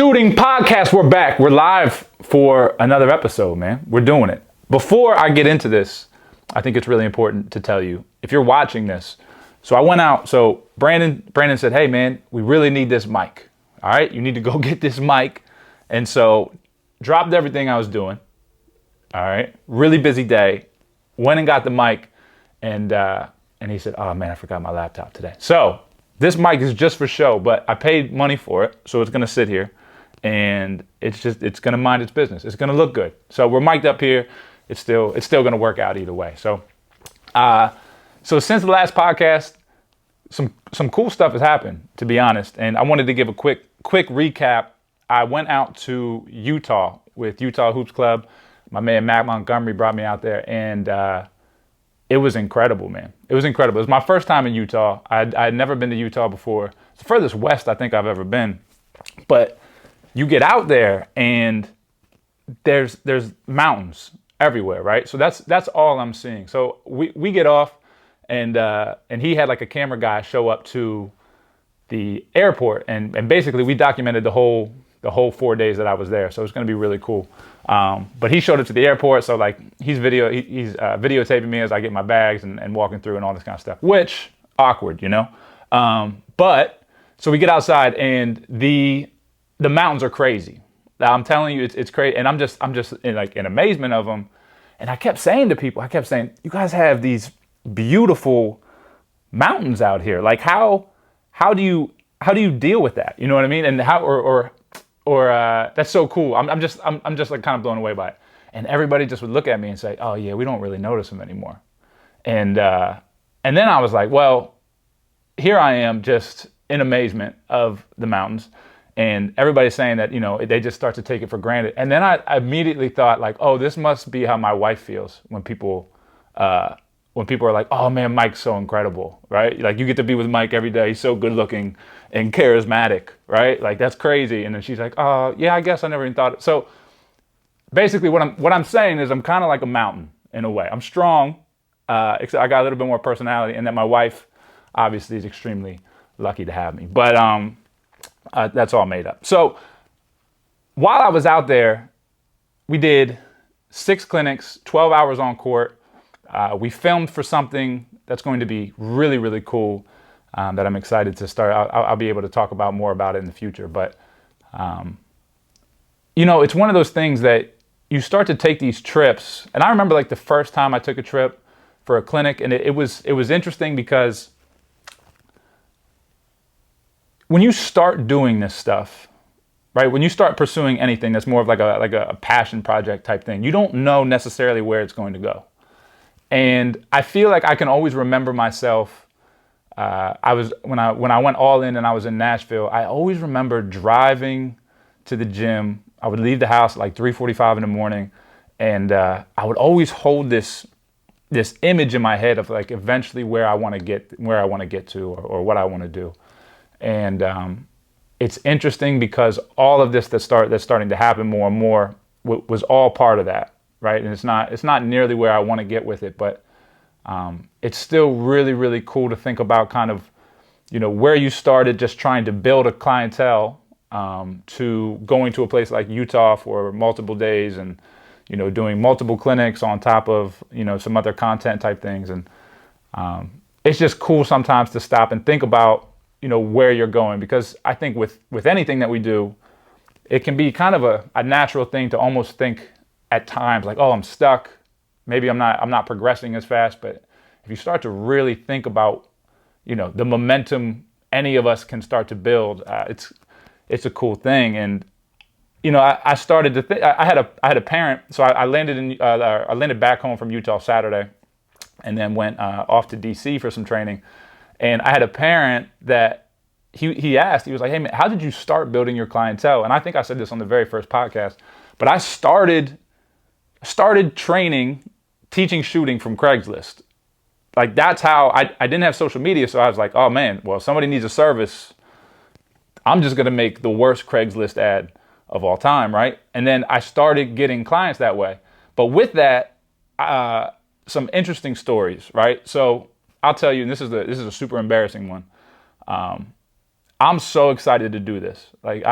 Shooting podcast. We're back. We're live for another episode, man. We're doing it. Before I get into this, I think it's really important to tell you, if you're watching this, so I went out, so Brandon said, hey man, we really need this mic. All right, you need to go get this mic. And so dropped everything I was doing. All right, really busy day. Went and got the mic, and he said, oh man, I forgot my laptop today. So this mic is just for show, but I paid money for it, so it's gonna sit here, and it's gonna mind its business. It's gonna look good. So we're mic'd up here. It's still gonna work out either way. So, since the last podcast, some cool stuff has happened, to be honest. And I wanted to give a quick recap. I went out to Utah with Utah Hoops Club. My man Matt Montgomery brought me out there, and it was incredible, man. It was incredible. It was my first time in Utah. I had never been to Utah before. It's the furthest west I think I've ever been. But you get out there and there's mountains everywhere, right? So that's all I'm seeing. So we get off, and he had like a camera guy show up to the airport, and basically we documented the whole 4 days that I was there. So it's going to be really cool. But he showed up to the airport, so like he's videotaping me as I get my bags and walking through and all this kind of stuff, which awkward, you know. But so we get outside, and the mountains are crazy. I'm telling you, it's crazy, and I'm just in amazement of them. And I kept saying to people, you guys have these beautiful mountains out here. Like how do you deal with that? You know what I mean? And how or that's so cool. I'm just like kind of blown away by it. And everybody just would look at me and say, oh yeah, we don't really notice them anymore. And then I was like, well, here I am just in amazement of the mountains, and everybody's saying that, you know, they just start to take it for granted. And then I immediately thought like, oh, this must be how my wife feels when people are like, oh man, Mike's so incredible, right? Like you get to be with Mike every day. He's so good looking and charismatic, right? Like that's crazy. And then she's like, oh yeah, I guess I never even thought it. So basically what I'm saying is I'm kind of like a mountain in a way. I'm strong, except I got a little bit more personality, and that my wife obviously is extremely lucky to have me. But that's all made up. So while I was out there, we did 6 clinics, 12 hours on court. We filmed for something that's going to be really, really cool, that I'm excited to start. I'll be able to talk about more about it in the future. But, you know, it's one of those things that you start to take these trips. And I remember like the first time I took a trip for a clinic, and it was interesting because when you start doing this stuff, right? When you start pursuing anything that's more of like a passion project type thing, you don't know necessarily where it's going to go. And I feel like I can always remember myself. When I went all in and I was in Nashville, I always remember driving to the gym. I would leave the house at like 3:45 in the morning, and I would always hold this image in my head of like eventually where I want to get to, or what I want to do. And it's interesting because all of this that's starting to happen more and more was all part of that. Right. And it's not nearly where I want to get with it, but it's still really, really cool to think about kind of, you know, where you started just trying to build a clientele, to going to a place like Utah for multiple days and, you know, doing multiple clinics on top of, you know, some other content type things. And it's just cool sometimes to stop and think about, you know, where you're going, because I think with anything that we do, it can be kind of a natural thing to almost think at times like, oh, I'm stuck. Maybe I'm not progressing as fast. But if you start to really think about, you know, the momentum any of us can start to build, it's a cool thing. And, you know, I started to think, I had a parent. So I landed back home from Utah Saturday, and then went off to DC for some training. And I had a parent that he asked, he was like, hey man, how did you start building your clientele? And I think I said this on the very first podcast, but I started training, teaching shooting from Craigslist. Like that's how I didn't have social media. So I was like, oh man, well, somebody needs a service. I'm just going to make the worst Craigslist ad of all time. Right. And then I started getting clients that way. But with that, some interesting stories. Right. So I'll tell you, and this is a super embarrassing one. I'm so excited to do this. Like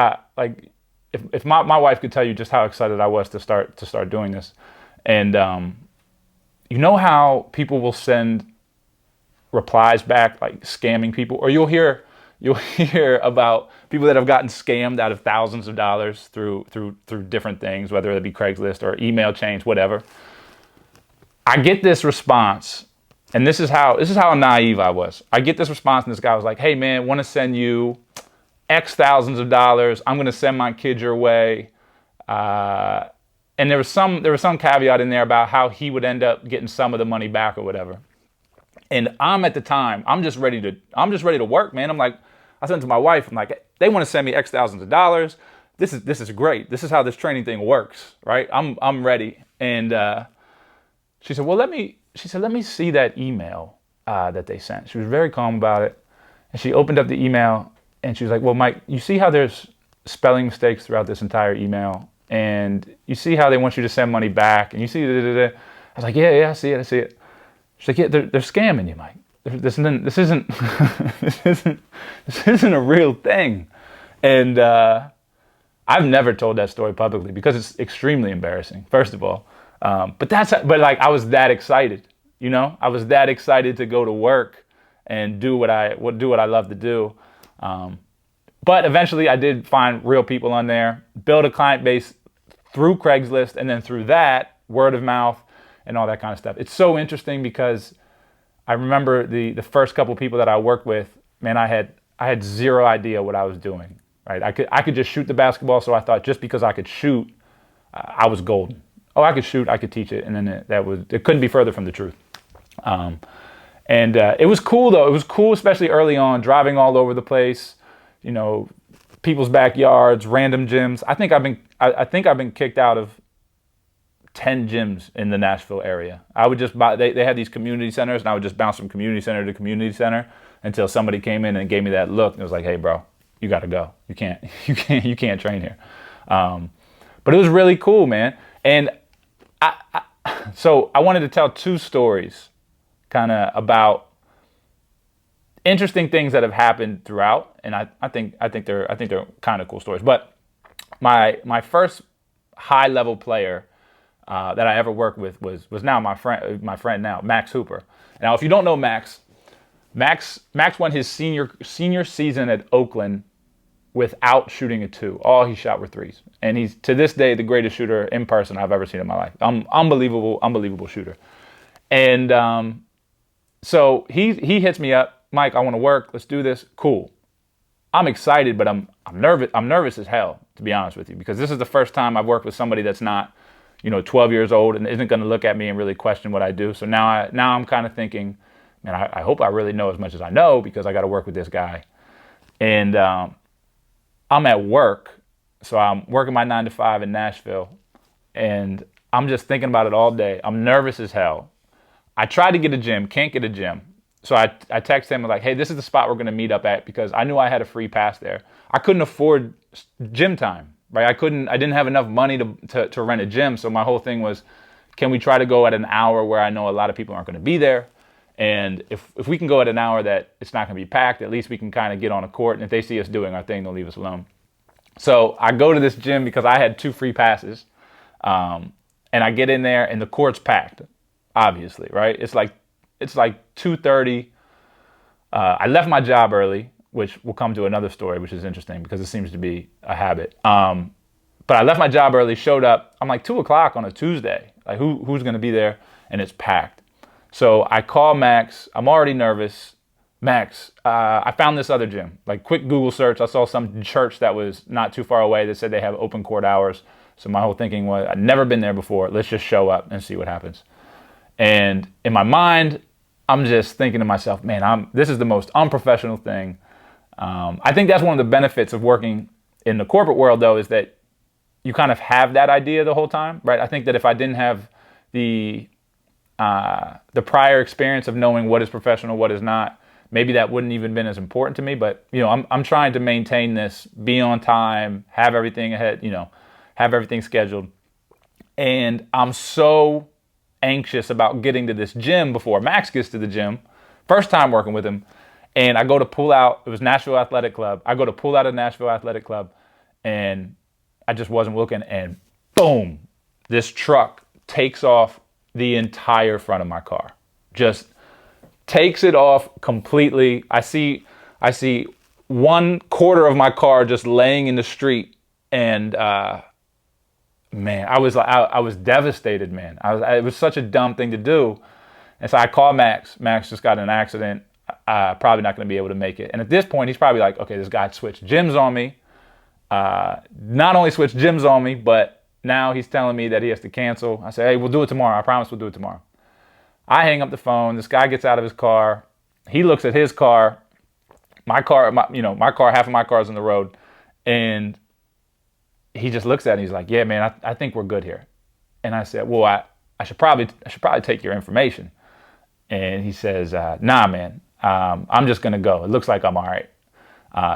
if my wife could tell you just how excited I was to start doing this. And you know how people will send replies back like scamming people, or you'll hear about people that have gotten scammed out of thousands of dollars through different things, whether it be Craigslist or email chains, whatever. I get this response, and this is how naive I was. I get this response, and this guy was like, "Hey man, want to send you X thousands of dollars. I'm going to send my kid your way." And there was some caveat in there about how he would end up getting some of the money back or whatever. And at the time, I'm just ready to work, man. I'm like, I said to my wife, I'm like, they want to send me X thousands of dollars. This is great. This is how this training thing works, right? I'm ready. And she said, well, let me see that email that they sent. She was very calm about it. And she opened up the email and she was like, well, Mike, you see how there's spelling mistakes throughout this entire email, and you see how they want you to send money back, and you see I was like, yeah, I see it. She's like, yeah, they're scamming you, Mike. This isn't a real thing. And I've never told that story publicly because it's extremely embarrassing, first of all. But like I was that excited, you know? I was that excited to go to work and do what I love to do. But eventually I did find real people on there, build a client base through Craigslist, and then through that, word of mouth and all that kind of stuff. It's so interesting because I remember the first couple of people that I worked with, man, I had zero idea what I was doing, right? I could just shoot the basketball, so I thought just because I could shoot, I was golden. Oh, I could shoot, I could teach it, and then it couldn't be further from the truth. And it was cool though. It was cool, especially early on, driving all over the place, you know, people's backyards, random gyms. I think I've been kicked out of 10 gyms in the Nashville area. I would just buy, they had these community centers, and I would just bounce from community center to community center until somebody came in and gave me that look and it was like, hey bro, you got to go. You can't train here. But it was really cool, man. And so I wanted to tell two stories kind of about interesting things that have happened throughout, and I think they're kind of cool stories. But my first high level player that I ever worked with was now my friend now, Max Hooper. Now, if you don't know Max won his senior season at Oakland without shooting a 2. All he shot were 3s, and he's to this day the greatest shooter in person I've ever seen in my life. Unbelievable shooter. And so he hits me up, Mike, I want to work. Let's do this. Cool. I'm excited, but I'm nervous. I'm nervous as hell, to be honest with you, because this is the first time I've worked with somebody that's not, 12 years old and isn't going to look at me and really question what I do. So now I'm kind of thinking, man, I hope I really know as much as I know, because I got to work with this guy. And I'm at work, so I'm working my 9 to 5 in Nashville, and I'm just thinking about it all day. I'm nervous as hell. I tried to get a gym, can't get a gym. So I text him like, hey, this is the spot we're going to meet up at, because I knew I had a free pass there. I couldn't afford gym time, right? I didn't have enough money to rent a gym. So my whole thing was, can we try to go at an hour where I know a lot of people aren't going to be there? And if we can go at an hour that it's not going to be packed, at least we can kind of get on a court. And if they see us doing our thing, they'll leave us alone. So I go to this gym because I had 2 free passes. And I get in there and the court's packed, obviously, right? It's like 2:30. I left my job early, which will come to another story, which is interesting because it seems to be a habit. But I left my job early, showed up. I'm like 2:00 on a Tuesday. Like who's going to be there? And it's packed. So I call Max. I'm already nervous. Max, I found this other gym. Like quick Google search. I saw some church that was not too far away that said they have open court hours. So my whole thinking was, I'd never been there before. Let's just show up and see what happens. And in my mind, I'm just thinking to myself, man, this is the most unprofessional thing. I think that's one of the benefits of working in the corporate world, though, is that you kind of have that idea the whole time, right? I think that if I didn't have the prior experience of knowing what is professional, what is not, maybe that wouldn't even been as important to me. But I'm trying to maintain this, be on time, have everything ahead, have everything scheduled, and I'm so anxious about getting to this gym before Max gets to the gym. First time working with him, and I go to pull out. It was Nashville Athletic Club. I go to pull out of Nashville Athletic Club, and I just wasn't looking, and boom, this truck takes off the entire front of my car. Just takes it off completely. I see 1/4 of my car just laying in the street, and man, I was devastated, man. It was such a dumb thing to do. And so I called Max. Max just got in an accident. Probably not going to be able to make it. And at this point, he's probably like, okay, this guy switched gyms on me. Not only switched gyms on me, but now he's telling me that he has to cancel. I say, hey, we'll do it tomorrow. I promise we'll do it tomorrow. I hang up the phone. This guy gets out of his car. He looks at his car. My car, half of my car's on the road. And he just looks at it and he's like, yeah, man, I think we're good here. And I said, well, I should probably take your information. And he says, nah, man, I'm just going to go. It looks like I'm all right.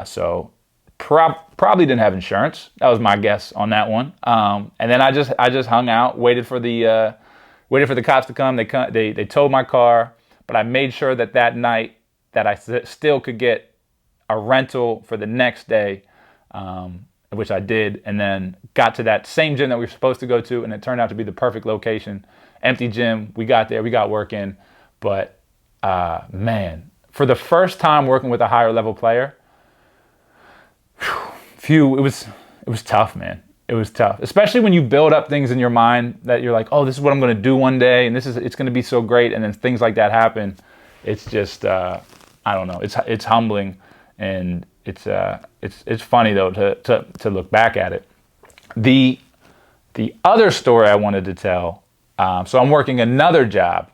So probably didn't have insurance. That was my guess on that one. And then I just hung out, waited for the cops to come. They towed my car, but I made sure that night that I still could get a rental for the next day, which I did, and then got to that same gym that we were supposed to go to, and it turned out to be the perfect location. Empty gym. We got there. We got work in. But, man, for the first time working with a higher level player, it was tough, man. It was tough, especially when you build up things in your mind that you're like, oh, this is what I'm going to do one day, and it's going to be so great, and then things like that happen. It's just, I don't know. It's humbling, and it's funny though to look back at it. The other story I wanted to tell. So I'm working another job.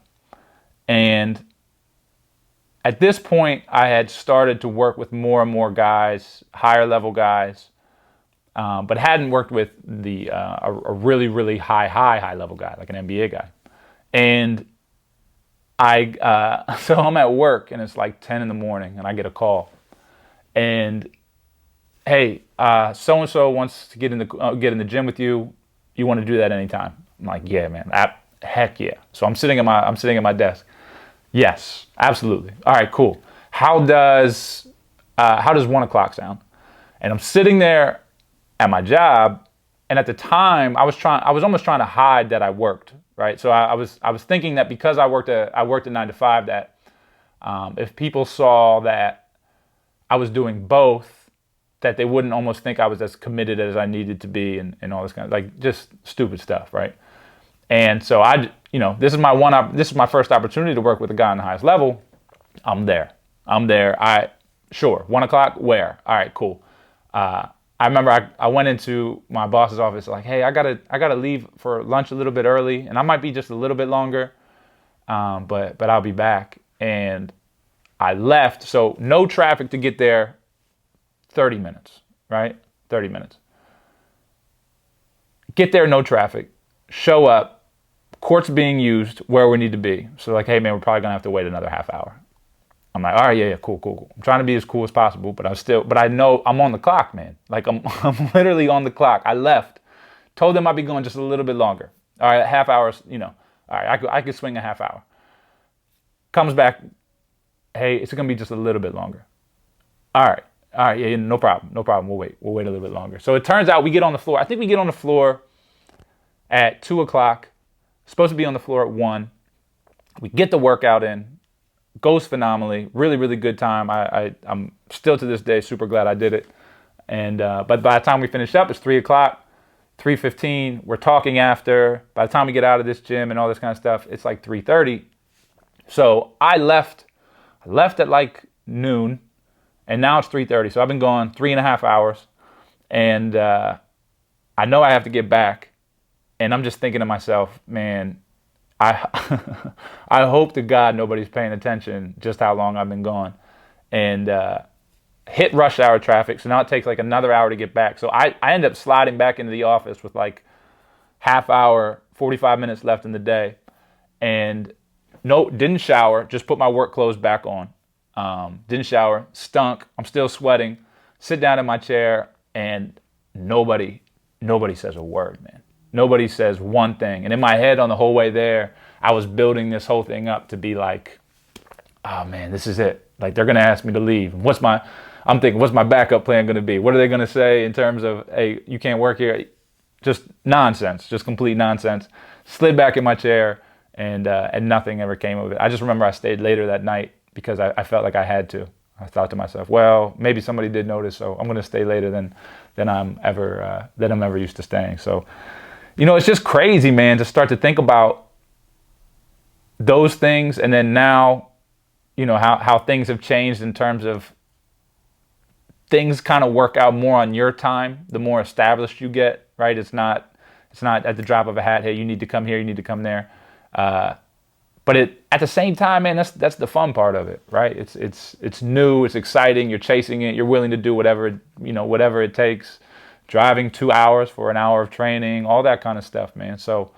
And at this point, I had started to work with more and more guys, higher level guys, but hadn't worked with a really, really high level guy, like an NBA guy. And so I'm at work, and it's like 10 in the morning, and I get a call. And, hey, so-and-so wants to get in the gym with you. You want to do that anytime? I'm like, yeah, man, heck yeah. So I'm sitting at my desk. Yes, absolutely. All right, cool. How does 1 o'clock sound? And I'm sitting there at my job, and at the time I was almost trying to hide that I worked, right? So I was thinking that because I worked a 9 to 5, that if people saw that I was doing both, that they wouldn't almost think I was as committed as I needed to be, and all this kind of, like, just stupid stuff, right? And so this is my first opportunity to work with a guy on the highest level. I'm there. 1 o'clock, where? All right, cool. I remember I went into my boss's office like, hey, I gotta leave for lunch a little bit early, and I might be just a little bit longer, but I'll be back. And I left, so no traffic to get there, 30 minutes, right? 30 minutes. Get there, no traffic. Show up. Court's being used where we need to be. So like, hey man, we're probably gonna have to wait another half hour. I'm like, all right, yeah, cool. I'm trying to be as cool as possible, but I know I'm on the clock, man. Like I'm literally on the clock. I left, told them I'd be going just a little bit longer. All right, half hours, all right, I could swing a half hour. Comes back, hey, it's gonna be just a little bit longer. All right, yeah, no problem. We'll wait a little bit longer. So it turns out we get on the floor. I think we get on the floor at 2 o'clock. Supposed to be on the floor at 1. We get the workout in. Goes phenomenally. Really, really good time. I'm still to this day super glad I did it. And but by the time we finish up, it's 3 o'clock, 3:15. We're talking after. By the time we get out of this gym and all this kind of stuff, it's like 3:30. So I left at like noon, and now it's 3:30. So I've been gone 3.5 hours, and I know I have to get back. And I'm just thinking to myself, man, I hope to God nobody's paying attention just how long I've been gone. And hit rush hour traffic, so now it takes like another hour to get back. So I end up sliding back into the office with like half hour, 45 minutes left in the day. And no, didn't shower, just put my work clothes back on. Didn't shower, stunk, I'm still sweating. Sit down in my chair, and nobody says a word, man. Nobody says one thing. And in my head on the whole way there, I was building this whole thing up to be like, oh man, this is it. Like they're going to ask me to leave. I'm I'm thinking, what's my backup plan going to be? What are they going to say in terms of, hey, you can't work here? Just nonsense, just complete nonsense. Slid back in my chair, and nothing ever came of it. I just remember I stayed later that night because I felt like I had to. I thought to myself, well, maybe somebody did notice, so I'm going to stay later than I'm ever used to staying. So, it's just crazy, man, to start to think about those things, and then now, how things have changed in terms of things kind of work out more on your time the more established you get, right? It's not at the drop of a hat, hey, you need to come here, you need to come there. But at the same time, man, that's the fun part of it, right? It's new, it's exciting, you're chasing it, you're willing to do whatever it takes, driving 2 hours for an hour of training, all that kind of stuff, man. So,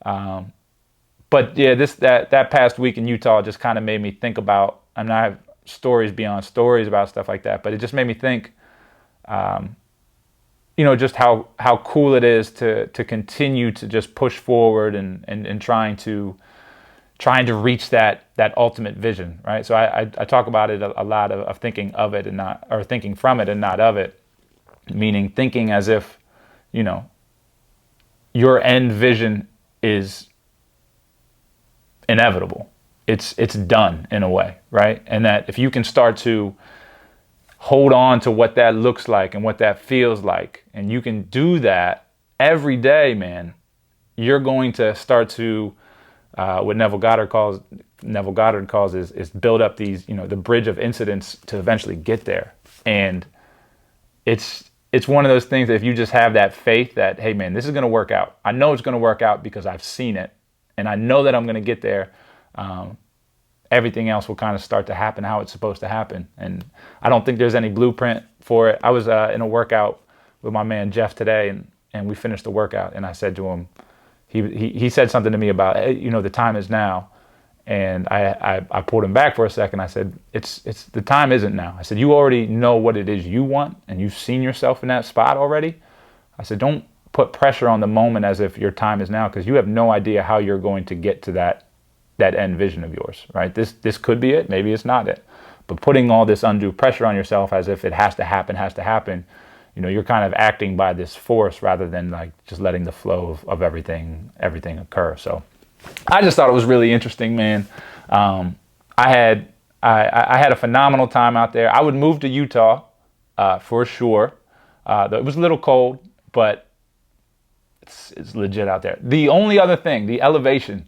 but yeah, that past week in Utah just kind of made me think about, I have stories beyond stories about stuff like that, but it just made me think, just how cool it is to continue to just push forward and trying to reach that ultimate vision, right? So I talk about it a lot of thinking of it and not, or thinking from it and not of it, meaning thinking as if, your end vision is inevitable. It's done in a way, right? And that if you can start to hold on to what that looks like and what that feels like, and you can do that every day, man, you're going to start to, what Neville Goddard calls is build up these, the bridge of incidents to eventually get there. And it's one of those things that if you just have that faith that, hey man, this is going to work out. I know it's going to work out because I've seen it, and I know that I'm going to get there. Everything else will kind of start to happen how it's supposed to happen. And I don't think there's any blueprint for it. I was in a workout with my man Jeff today, and we finished the workout, and I said to him, he said something to me about, hey, the time is now. And I pulled him back for a second. I said, it's the time isn't now. I said, you already know what it is you want, and you've seen yourself in that spot already. I said, don't put pressure on the moment as if your time is now, because you have no idea how you're going to get to that end vision of yours, right? This could be it, maybe it's not it. But putting all this undue pressure on yourself as if it has to happen, you're kind of acting by this force rather than like just letting the flow of everything occur. So I just thought it was really interesting, man. I had a phenomenal time out there. I would move to Utah for sure. It was a little cold, but it's legit out there. The only other thing, the elevation,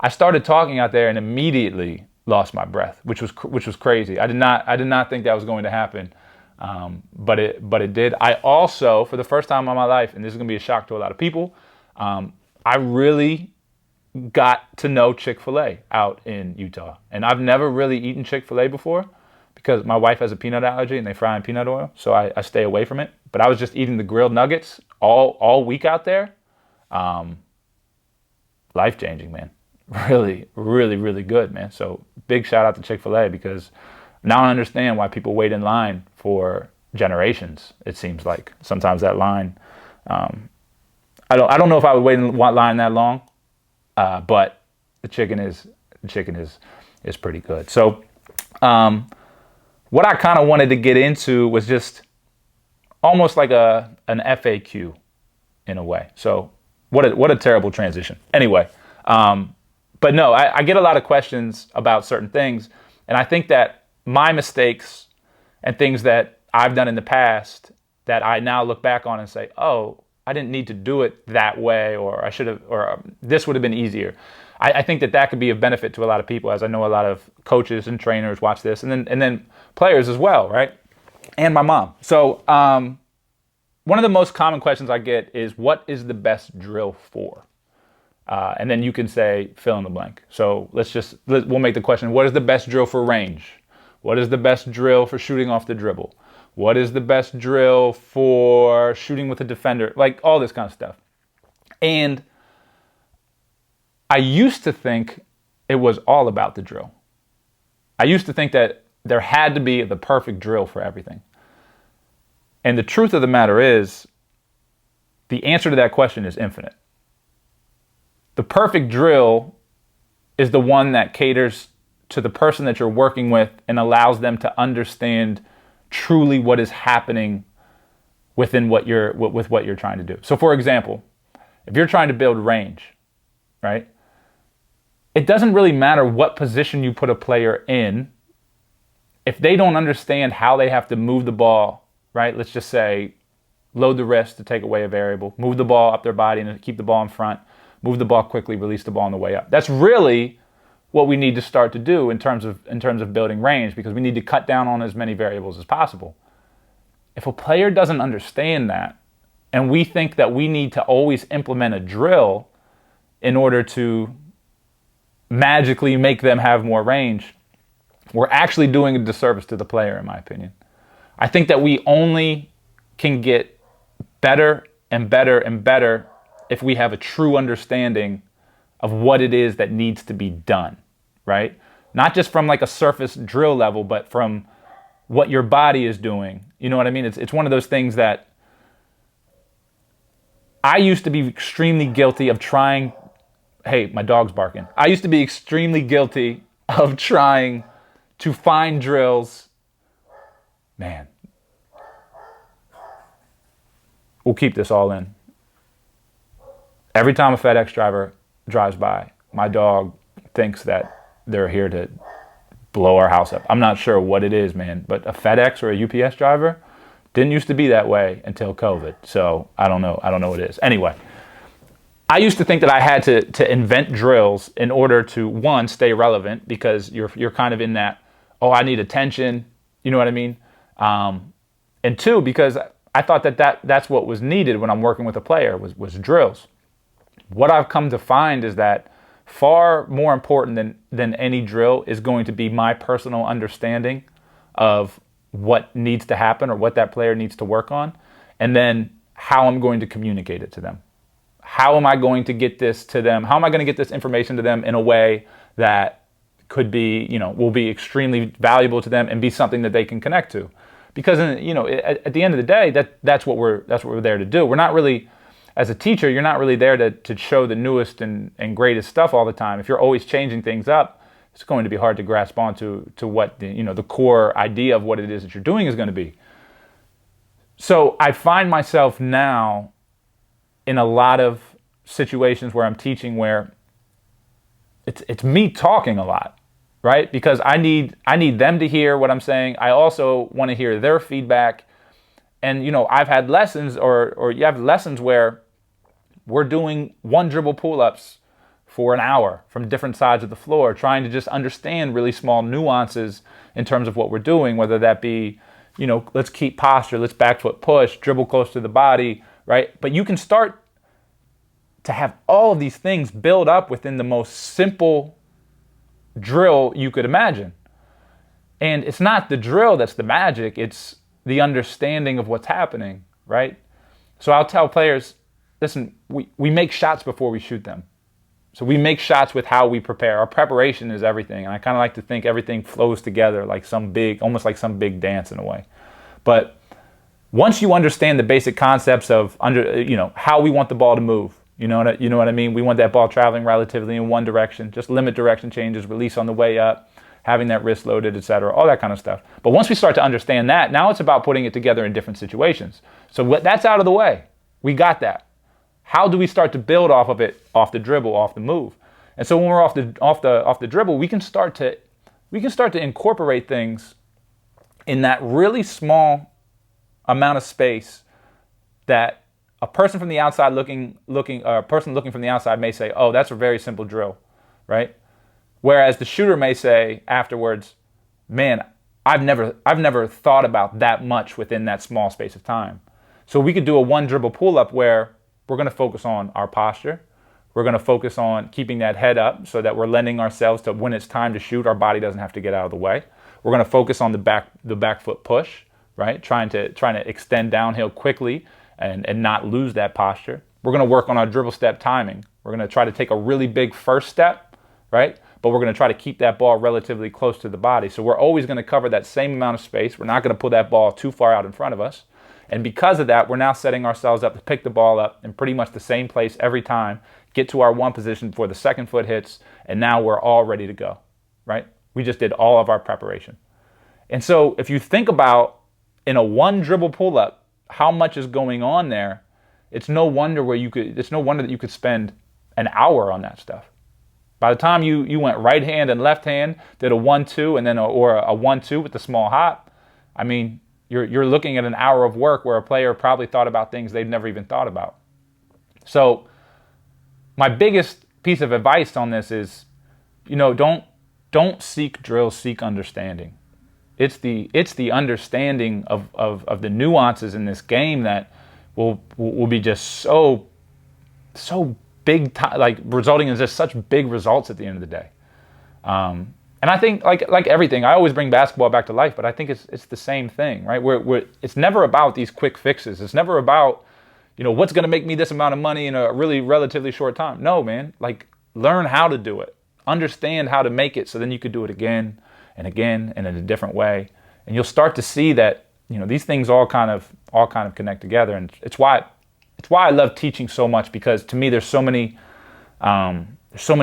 I started talking out there and immediately lost my breath, which was crazy. I did not think that was going to happen, but it did. I also, for the first time in my life, and this is going to be a shock to a lot of people, I really got to know Chick-fil-A out in Utah, and I've never really eaten Chick-fil-A before because my wife has a peanut allergy and they fry in peanut oil, so I stay away from it. But I was just eating the grilled nuggets all week out there. Life-changing, man. Really, really, really good, man. So big shout out to Chick-fil-A, because now I understand why people wait in line for generations. It seems like sometimes that line, I don't know if I would wait in line that long, but the chicken is pretty good. So what I kind of wanted to get into was just almost like an FAQ in a way. So what a terrible transition. Anyway. But no, I get a lot of questions about certain things, and I think that my mistakes and things that I've done in the past that I now look back on and say, oh, I didn't need to do it that way, or I should have, or this would have been easier. I think that could be of benefit to a lot of people, as I know a lot of coaches and trainers watch this, and then players as well, right? And my mom. So one of the most common questions I get is, what is the best drill for? And then you can say, fill in the blank. So we'll make the question, what is the best drill for range? What is the best drill for shooting off the dribble? What is the best drill for shooting with a defender? Like all this kind of stuff. And I used to think it was all about the drill. I used to think that there had to be the perfect drill for everything. And the truth of the matter is, the answer to that question is infinite. The perfect drill is the one that caters to the person that you're working with and allows them to understand truly what is happening within what you're trying to do. So for example, if you're trying to build range, right? It doesn't really matter what position you put a player in if they don't understand how they have to move the ball, right? Let's just say load the wrist to take away a variable, move the ball up their body and keep the ball in front, move the ball quickly, release the ball on the way up. That's really what we need to start to do in terms of building range, because we need to cut down on as many variables as possible. If a player doesn't understand that, and we think that we need to always implement a drill in order to magically make them have more range, we're actually doing a disservice to the player, in my opinion. I think that we only can get better and better and better if we have a true understanding of what it is that needs to be done, right? Not just from like a surface drill level, but from what your body is doing. You know what I mean? It's one of those things that I used to be extremely guilty of trying. Hey, my dog's barking. I used to be extremely guilty of trying to find drills. Man, we'll keep this all in. Every time a FedEx driver drives by, my dog thinks that they're here to blow our house up. I'm not sure what it is, man, but a FedEx or a UPS driver didn't used to be that way until COVID. So I don't know what it is. Anyway, I used to think that I had to invent drills in order to, one, stay relevant, because you're kind of in that, oh, I need attention, you know what I mean? And two, because I thought that's what was needed when I'm working with a player was drills. What I've come to find is that far more important than any drill is going to be my personal understanding of what needs to happen or what that player needs to work on, and then how I'm going to communicate it to them. How am I going to get this to them? How am I going to get this information to them in a way that could be, will be extremely valuable to them and be something that they can connect to? Because, at the end of the day, that's what we're there to do. We're not really, as a teacher, you're not really there to show the newest and greatest stuff all the time. If you're always changing things up, it's going to be hard to grasp onto what the core idea of what it is that you're doing is going to be. So I find myself now in a lot of situations where I'm teaching where it's me talking a lot, right? Because I need them to hear what I'm saying. I also want to hear their feedback. And, I've had lessons or you have lessons where we're doing one dribble pull-ups for an hour from different sides of the floor, trying to just understand really small nuances in terms of what we're doing, whether that be, let's keep posture, let's back foot push, dribble close to the body, right? But you can start to have all of these things build up within the most simple drill you could imagine. And it's not the drill that's the magic, it's the understanding of what's happening, right? So I'll tell players, listen, we make shots before we shoot them. So we make shots with how we prepare. Our preparation is everything. And I kind of like to think everything flows together like almost like some big dance in a way. But once you understand the basic concepts of how we want the ball to move, you know what I mean? We want that ball traveling relatively in one direction, just limit direction changes, release on the way up, having that wrist loaded, etc., all that kind of stuff. But once we start to understand that, now it's about putting it together in different situations. So that's out of the way. We got that. How do we start to build off of it, off the dribble, off the move? And so when we're off the dribble, we can start to incorporate things in that really small amount of space that a person from the outside looking from the outside may say, "Oh, that's a very simple drill," right? Whereas the shooter may say afterwards, "Man, I've never thought about that much within that small space of time." So we could do a one dribble pull up where we're going to focus on our posture. We're going to focus on keeping that head up so that we're lending ourselves to, when it's time to shoot, our body doesn't have to get out of the way. We're going to focus on the back foot push, right? Trying to extend downhill quickly and not lose that posture. We're going to work on our dribble step timing. We're going to try to take a really big first step, right? But we're going to try to keep that ball relatively close to the body. So we're always going to cover that same amount of space. We're not going to pull that ball too far out in front of us. And because of that, we're now setting ourselves up to pick the ball up in pretty much the same place every time, get to our one position before the second foot hits, and now we're all ready to go, right? We just did all of our preparation. And so if you think about in a one dribble pull-up, how much is going on there. It's no wonder that you could spend an hour on that stuff. By the time you went right hand and left hand, did a 1-2 and then a 1-2 with the small hop, I mean, you're looking at an hour of work where a player probably thought about things they'd never even thought about. So my biggest piece of advice on this is, don't seek drills, seek understanding. It's the understanding of the nuances in this game that will be just so big, like resulting in just such big results at the end of the day. And I think like everything, I always bring basketball back to life, but I think it's the same thing, right? It's never about these quick fixes. It's never about, what's going to make me this amount of money in a really relatively short time. No, man, like learn how to do it, understand how to make it, so then you could do it again and again and in a different way, and you'll start to see that these things all kind of connect together. And it's why I love teaching so much, because to me there's so many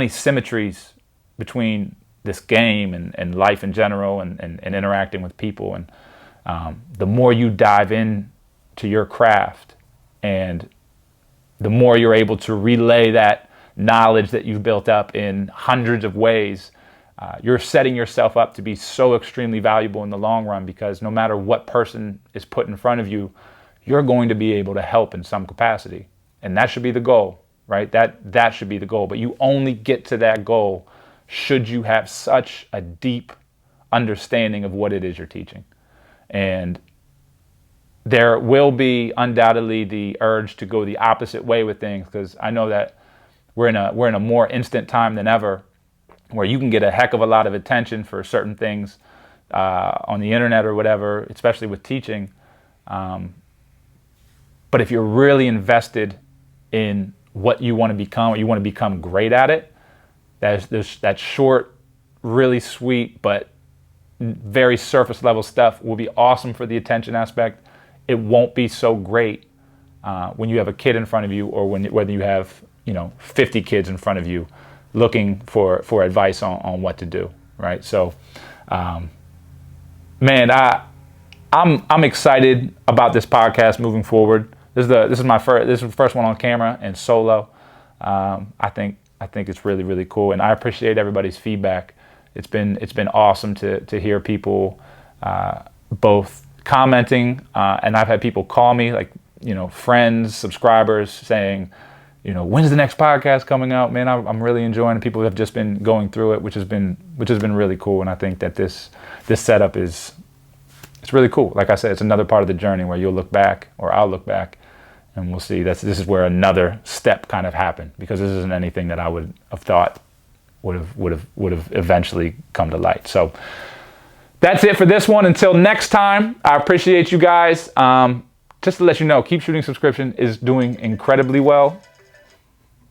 symmetries between this game and life in general and interacting with people. And the more you dive in to your craft, and the more you're able to relay that knowledge that you've built up in hundreds of ways, you're setting yourself up to be so extremely valuable in the long run, because no matter what person is put in front of you, you're going to be able to help in some capacity. And that should be the goal, right? That should be the goal. But you only get to that goal should you have such a deep understanding of what it is you're teaching. And there will be undoubtedly the urge to go the opposite way with things, because I know that we're in a more instant time than ever, where you can get a heck of a lot of attention for certain things on the internet or whatever, especially with teaching. But if you're really invested in what you want to become, or you want to become great at it, that short, really sweet, but very surface level stuff will be awesome for the attention aspect. It won't be so great when you have a kid in front of you, or whether you have 50 kids in front of you looking for advice on what to do, right? So, man, I'm excited about this podcast moving forward. This is the first one on camera and solo. I think it's really, really cool, and I appreciate everybody's feedback. It's been awesome to hear people both commenting, and I've had people call me, like friends, subscribers, saying, when's the next podcast coming out? Man, I'm really enjoying it. People have just been going through it, which has been really cool. And I think that this setup it's really cool. Like I said, it's another part of the journey where you'll look back, or I'll look back, and we'll see this is where another step kind of happened, because this isn't anything that I would have thought would have eventually come to light. So that's it for this one. Until next time, I appreciate you guys. Just to let you know, Keep Shooting subscription is doing incredibly well.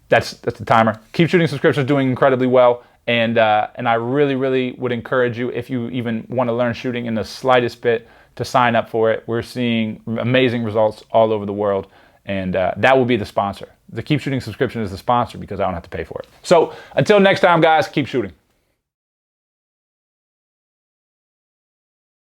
That's the timer. Keep Shooting subscription is doing incredibly well, and I really, really would encourage you, if you even want to learn shooting in the slightest bit, to sign up for it. We're seeing amazing results all over the world, and that will be the sponsor. The Keep Shooting subscription is the sponsor, because I don't have to pay for it. So until next time, guys, keep shooting.